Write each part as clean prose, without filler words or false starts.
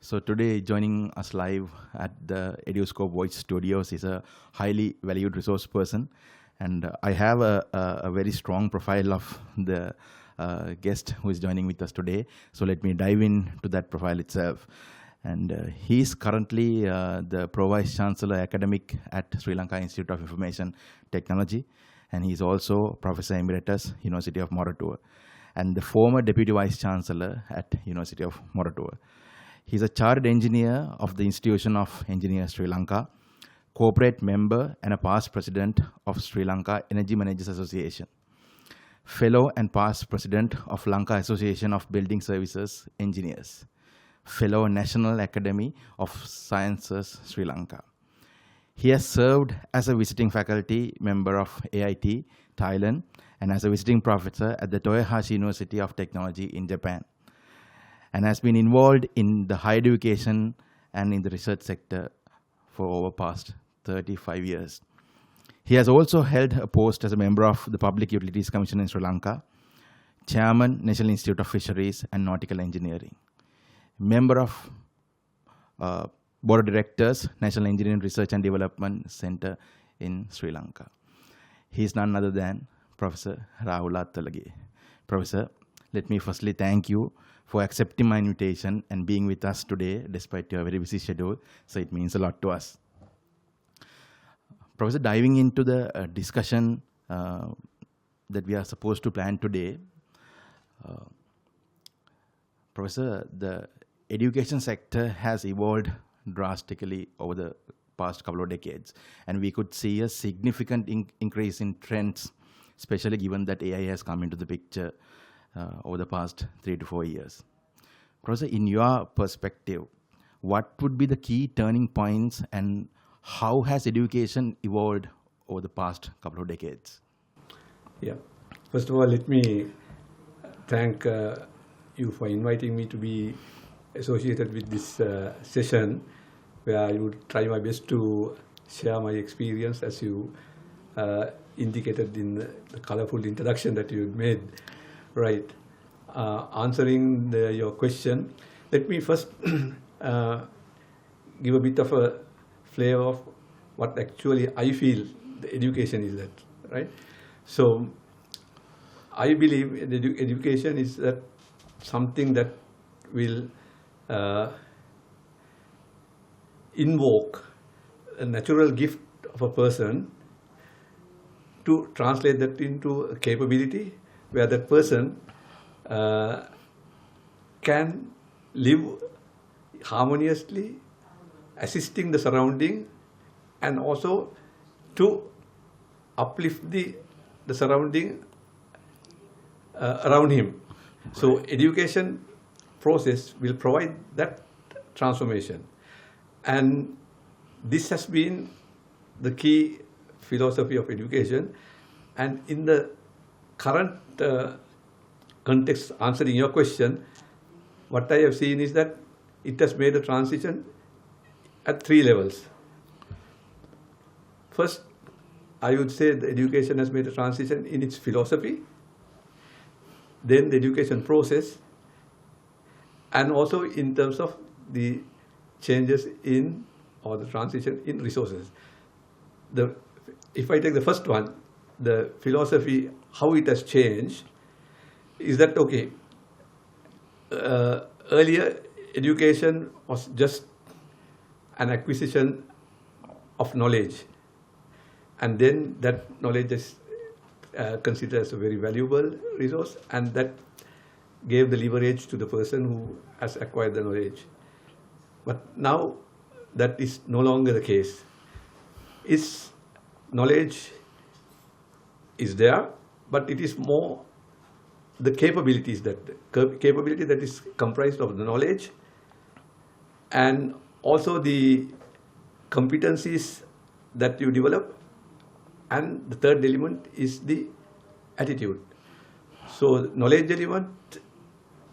So today, joining us live at the Eduscope Voice Studios is a highly valued resource person. And I have a very strong profile of the guest who is joining with us today. So let me dive into that profile itself. And he is currently the Pro Vice Chancellor Academic at Sri Lanka Institute of Information Technology. And he is also Professor Emeritus, University of Moratuwa, and the former Deputy Vice Chancellor at University of Moratuwa. He is a chartered engineer of the Institution of Engineers Sri Lanka, corporate member and a past president of Sri Lanka Energy Managers Association, fellow and past president of Lanka Association of Building Services Engineers, fellow National Academy of Sciences Sri Lanka. He has served as a visiting faculty member of AIT, Thailand, and as a visiting professor at the Toyohashi University of Technology in Japan, and has been involved in the higher education and in the research sector for over past 35 years. He has also held a post as a member of the Public Utilities Commission in Sri Lanka, Chairman, National Institute of Fisheries and Nautical Engineering, member of Board of Directors, National Engineering Research and Development Center in Sri Lanka. He is none other than Professor Rahula Attalage. Professor, let me firstly thank you for accepting my invitation and being with us today despite your very busy schedule. So it means a lot to us. Professor, diving into the discussion that we are supposed to plan today, Professor, the education sector has evolved drastically over the past couple of decades, and we could see a significant increase in trends, especially given that AI has come into the picture over the past 3 to 4 years. Professor, in your perspective, what would be the key turning points and how has education evolved over the past couple of decades? Yeah. First of all, let me thank you for inviting me to be associated with this session, where I would try my best to share my experience, as you indicated in the colorful introduction that you made. Right. Answering your question, let me first give a bit of a flavor of what actually I feel the education is that, right? So I believe the education is that something that will invoke a natural gift of a person to translate that into a capability where that person can live harmoniously, assisting the surrounding, and also to uplift the surrounding around him. So education process will provide that transformation. And this has been the key philosophy of education. And in the current context, answering your question, what I have seen is that it has made a transition at 3 levels. First, I would say the education has made a transition in its philosophy, then the education process, and also in terms of the changes in, or the transition in resources. If I take the first one, the philosophy, how it has changed, is that, okay, earlier education was just an acquisition of knowledge, and then that knowledge is considered as a very valuable resource, and that gave the leverage to the person who has acquired the knowledge. But now that is no longer the case. Its knowledge is there, but it is more the capabilities, that capability that is comprised of the knowledge, and also the competencies that you develop, and the third element is the attitude. So knowledge element,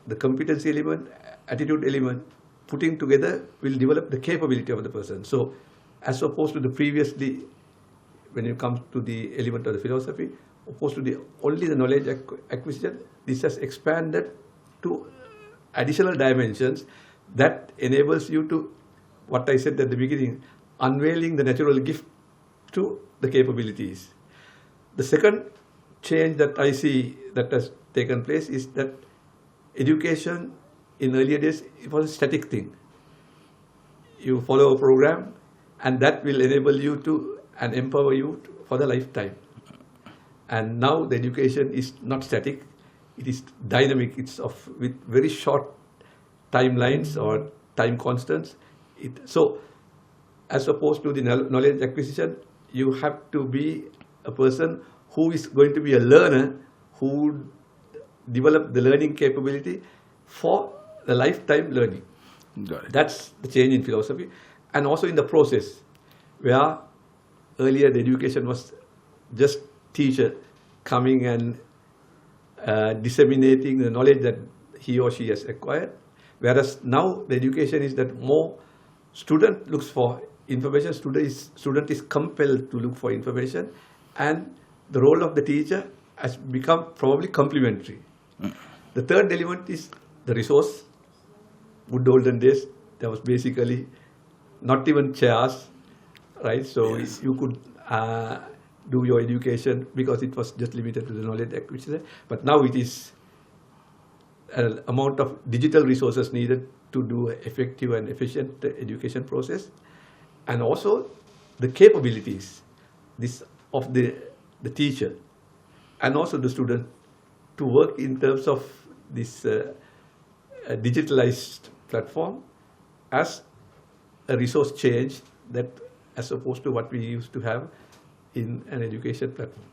the competency element, attitude element, putting together will develop the capability of the person. So as opposed to the previously, when it comes to the element of the philosophy, opposed to only the knowledge acquisition, this has expanded to additional dimensions that enables you to, what I said at the beginning, unveiling the natural gift to the capabilities. The second change that I see that has taken place is that education in earlier days, it was a static thing. You follow a program and that will enable you to and empower you for the lifetime. And now the education is not static, it is dynamic. It's with very short timelines or time constants. So as opposed to the knowledge acquisition, you have to be a person who is going to be a learner, who develop the learning capability for the lifetime learning. Got it. That's the change in philosophy. And also in the process, where earlier the education was just teacher coming and disseminating the knowledge that he or she has acquired. Whereas now the education is that more student looks for information, student is compelled to look for information, and the role of the teacher has become probably complementary. The third element is the resource. Good olden days, there was basically not even chairs, right? So yes, you could do your education because it was just limited to the knowledge acquisition. But now it is an amount of digital resources needed to do an effective and efficient education process, and also the capabilities of the teacher and also the student to work in terms of this digitalized platform as a resource change, that as opposed to what we used to have in an education platform.